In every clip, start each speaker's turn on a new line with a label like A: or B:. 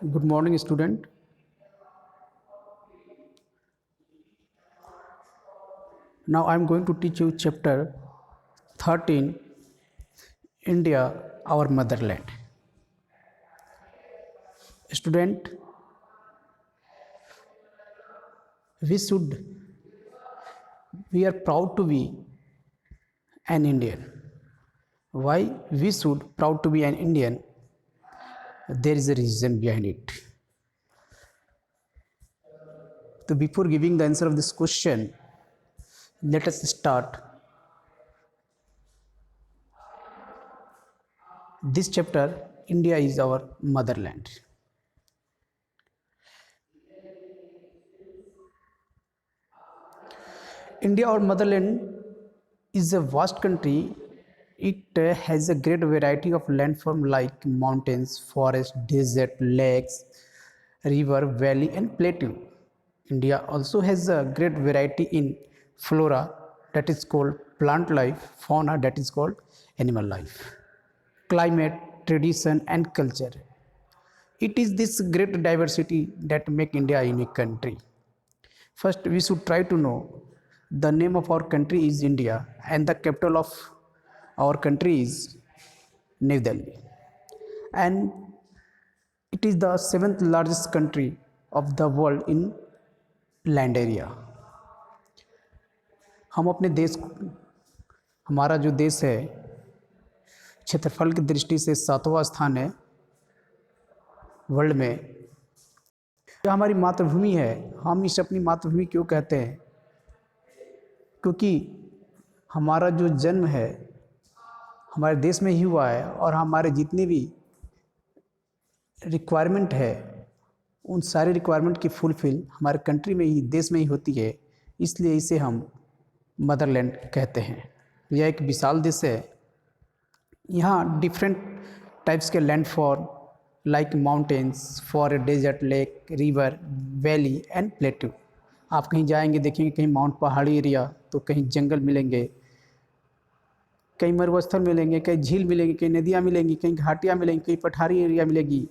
A: Good morning, student. Now I am going to teach you chapter 13, India, our motherland. Student, we should, we are proud to be an Indian. Why we should proud to be an Indian? There is a reason behind it. So before giving the answer of this question, let us start this chapter. India is our motherland. India, our motherland, is a vast country. It has a great variety of landform like mountains, forests, desert, lakes, river, valley, and plateau. India also has a great variety in flora, that is called plant life, fauna, that is called animal life, climate, tradition, and culture. It is this great diversity that make India a unique country. First, we should try to know the name of our country is India and the capital of our country is New Delhi. And it is the seventh largest country of the world in land area. हम अपने देश, हमारा जो देश है क्षेत्रफल की दृष्टि से सातवां स्थान है वर्ल्ड में। जो हमारी मातृभूमि है, हम इसे अपनी मातृभूमि क्यों कहते हैं? क्योंकि हमारा जो जन्म है हमारे देश में ही हुआ है और हमारे जितने भी रिक्वायरमेंट है उन सारे रिक्वायरमेंट की फुलफिल हमारे कंट्री में ही, देश में ही होती है। इसलिए इसे हम मदरलैंड कहते हैं। यह एक विशाल देश है। यहाँ डिफरेंट टाइप्स के landform like mountains, forest, desert, lake, river, valley and plateau. आप कहीं जाएंगे देखेंगे कहीं माउंट पहाड़ी एरिया, तो कहीं जंगल मिलेंगे, कहीं मरुस्थल मिलेंगे, कहीं झील मिलेंगी, कहीं नदियाँ मिलेंगी, कहीं घाटियाँ मिलेंगी, कहीं पठारी एरिया मिलेगी।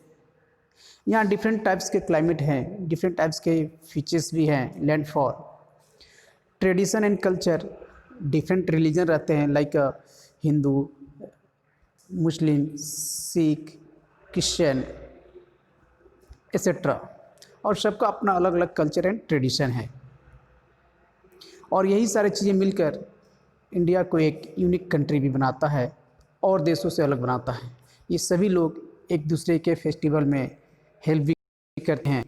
A: यहाँ डिफरेंट टाइप्स के क्लाइमेट हैं, डिफरेंट टाइप्स के फीचर्स भी हैं, landfall, tradition and culture, different religion रहते हैं लाइक हिंदू, मुस्लिम, सिख, क्रिश्चियन एक्सेट्रा, और सबका अपना अलग अलग कल्चर एंड ट्रेडिशन है। और यही सारी चीज़ें मिलकर इंडिया को एक यूनिक कंट्री भी बनाता है और देशों से अलग बनाता है। ये सभी लोग एक दूसरे के फेस्टिवल में हेल्प भी करते हैं।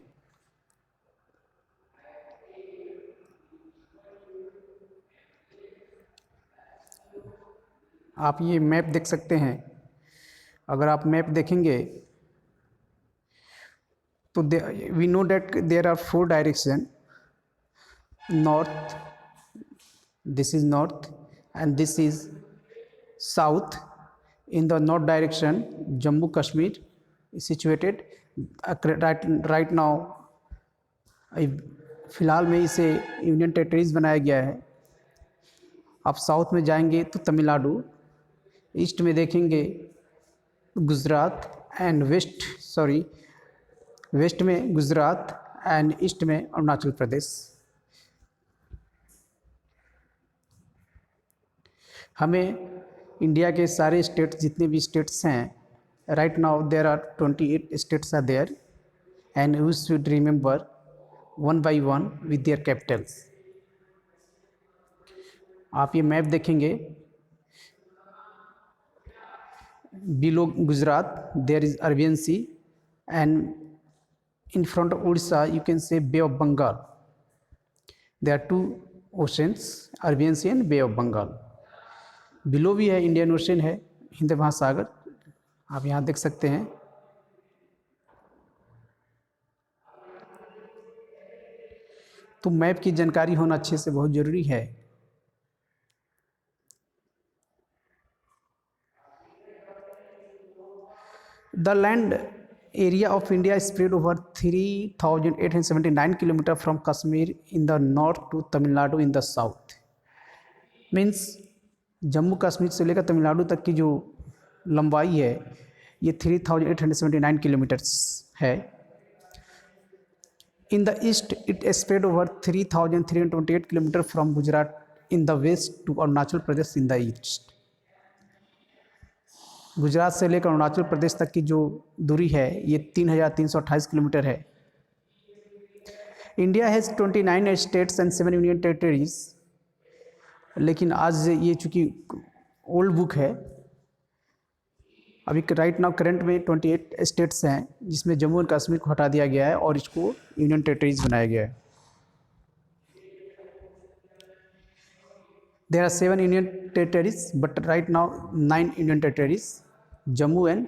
A: आप ये मैप देख सकते हैं। अगर आप मैप देखेंगे तो we know that there are 4 direction. North, this is north and this is south. In the north direction Jammu Kashmir is situated right now। फ़िलहाल में इसे यूनियन टेरिटरीज बनाया गया है। आप साउथ में जाएंगे तो तमिलनाडु, ईस्ट में देखेंगे गुजरात एंड वेस्ट में गुजरात एंड ईस्ट में अरुणाचल प्रदेश। हमें इंडिया के सारे स्टेट्स, जितने भी स्टेट्स हैं, right now there are 28 states are there and we should remember one by one with their capitals. आप ये मैप देखेंगे, below Gujarat there is Arabian Sea and in front of Odisha you can say Bay of Bengal. There are 2 oceans, Arabian Sea and Bay of Bengal. Below भी है Indian ocean है, हिंद महासागर, आप यहाँ देख सकते हैं। तो मैप की जानकारी होना अच्छे से बहुत ज़रूरी है। The land area of India is spread over 3,879 km from Kashmir in the north to Tamil Nadu in the south। Means Jammu Kashmir से लेकर तमिलनाडु तक की जो लंबाई है ये 3,879 किलोमीटर्स है। In the east, it spread over 3,328 kilometers from Gujarat in the west to Arunachal Pradesh in the east. Gujarat से लेकर अरुणाचल प्रदेश तक की जो दूरी है ये 3,328 किलोमीटर है. India has 29 states and 7 union territories. लेकिन आज ये चूँकि ओल्ड बुक है, अभी राइट नाउ करंट में 28 स्टेट्स हैं, जिसमें जम्मू एंड कश्मीर को हटा दिया गया है और इसको यूनियन टेरिटरीज बनाया गया है. There are 7 union territories but right now 9 union territories, Jammu and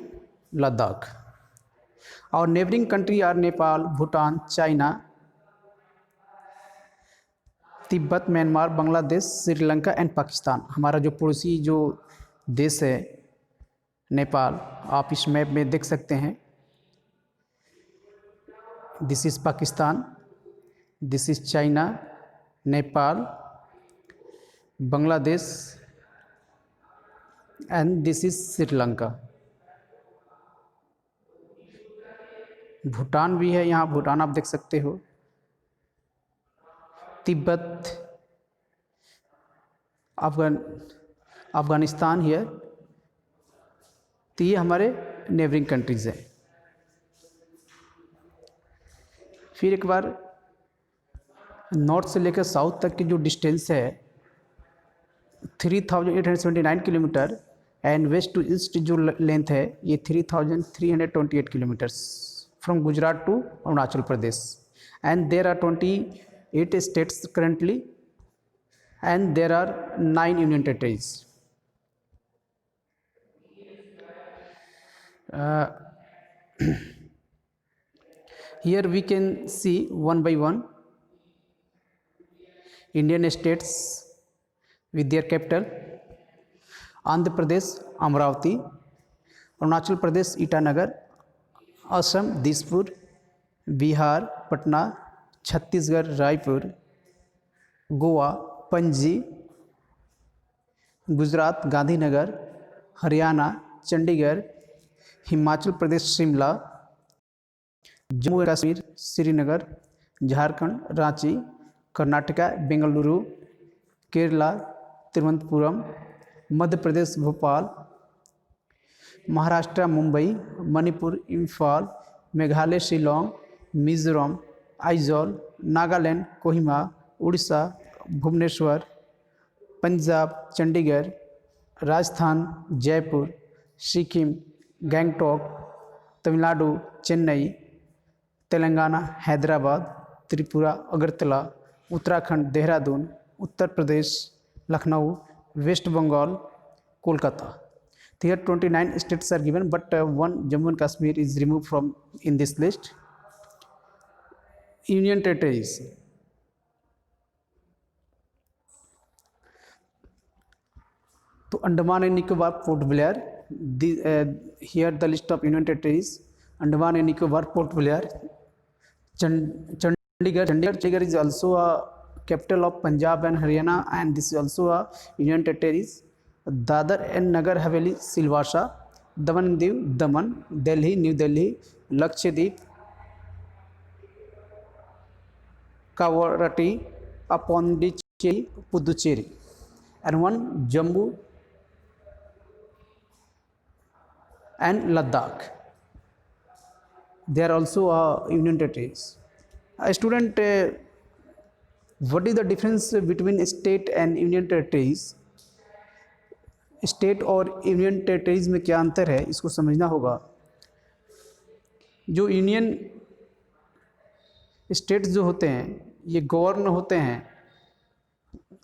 A: Ladakh. और neighbouring country are Nepal, Bhutan, China, Tibet, Myanmar, Bangladesh, Sri Lanka and Pakistan. हमारा जो पड़ोसी जो देश है नेपाल, आप इस मैप में देख सकते हैं. This is Pakistan, this is China, Nepal, Bangladesh and this is Sri Lanka. Bhutan भी है यहाँ, भूटान आप देख सकते हो. तिब्बत, अफगानिस्तान है. तो ये हमारे नेबरिंग कंट्रीज़ हैं. फिर एक बार नॉर्थ से लेकर साउथ तक की जो डिस्टेंस है 3,879 kilometre and west to east जो लेंथ है ये 3,328 kilometres from Gujarat to Arunachal Pradesh. And there are 28 states currently and there are 9 union territories. Here we can see one by one Indian states with their capital. Andhra Pradesh Amravati, Arunachal Pradesh Itanagar, Assam Dispur, Bihar Patna, Chhattisgarh Raipur, Goa Panji, Gujarat Gandhinagar, Haryana Chandigarh, Himachal Pradesh Shimla, Jammu and Kashmir Srinagar, Jharkhand Ranchi, Karnataka Bengaluru, Kerala Thiruvananthapuram, Madhya Pradesh Bhopal, Maharashtra Mumbai, Manipur Imphal, Meghalaya Shillong, Mizoram Aizawl, Nagaland Kohima, Orissa Bhubaneswar, Punjab Chandigarh, Rajasthan Jaipur, Sikkim Gangtok, Tamil Nadu Chennai, Telangana Hyderabad, Tripura Agartala, Uttarakhand Dehradun, Uttar Pradesh Lucknow, West Bengal Kolkata. Here 29 states are given, but one Jammu and Kashmir is removed from in this list. Union territories. तो Andaman and Nicobar, port Blair. Here the list of union territories: Andaman and Nicobar, Port Blair, Chandigarh is also a capital of Punjab and Haryana, and this is also a union territories. Dadar and Nagar Haveli, Silvassa, Daman and Diu, Daman, Delhi, New Delhi, Lakshadweep, Kawarati, Pondicherry, Puducherry, and one Jammu and Ladakh. They are also union territories. A student, what is the difference between state and union territories? State और union territories में क्या अंतर है, इसको समझना होगा. जो union states जो होते हैं ये गवर्न होते हैं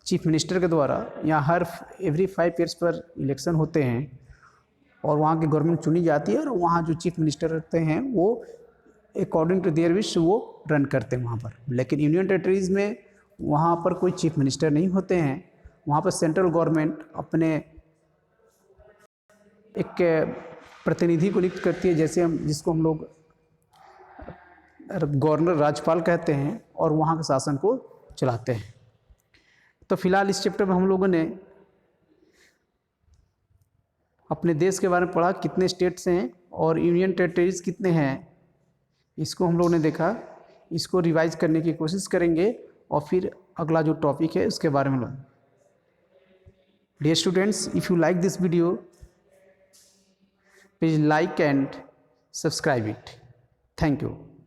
A: चीफ मिनिस्टर के द्वारा. यहाँ हर एवरी 5 ईयर्स पर इलेक्शन होते हैं और वहाँ की गवर्नमेंट चुनी जाती है और वहाँ जो चीफ मिनिस्टर रहते हैं वो अकॉर्डिंग टू देयर विश वो रन करते हैं वहाँ पर. लेकिन यूनियन टेरिटरीज में वहाँ पर कोई चीफ मिनिस्टर नहीं होते हैं. वहाँ पर सेंट्रल गवर्नमेंट अपने एक प्रतिनिधि को नियुक्त करती है, जैसे जिसको हम लोग गवर्नर राज्यपाल कहते हैं, और वहाँ के शासन को चलाते हैं. तो फिलहाल इस चैप्टर में हम लोगों ने अपने देश के बारे में पढ़ा, कितने स्टेट्स हैं और यूनियन टेरिटरीज कितने हैं, इसको हम लोगों ने देखा. इसको रिवाइज करने की कोशिश करेंगे और फिर अगला जो टॉपिक है उसके बारे में। Dear students, if you like this video, please like and subscribe it. Thank you.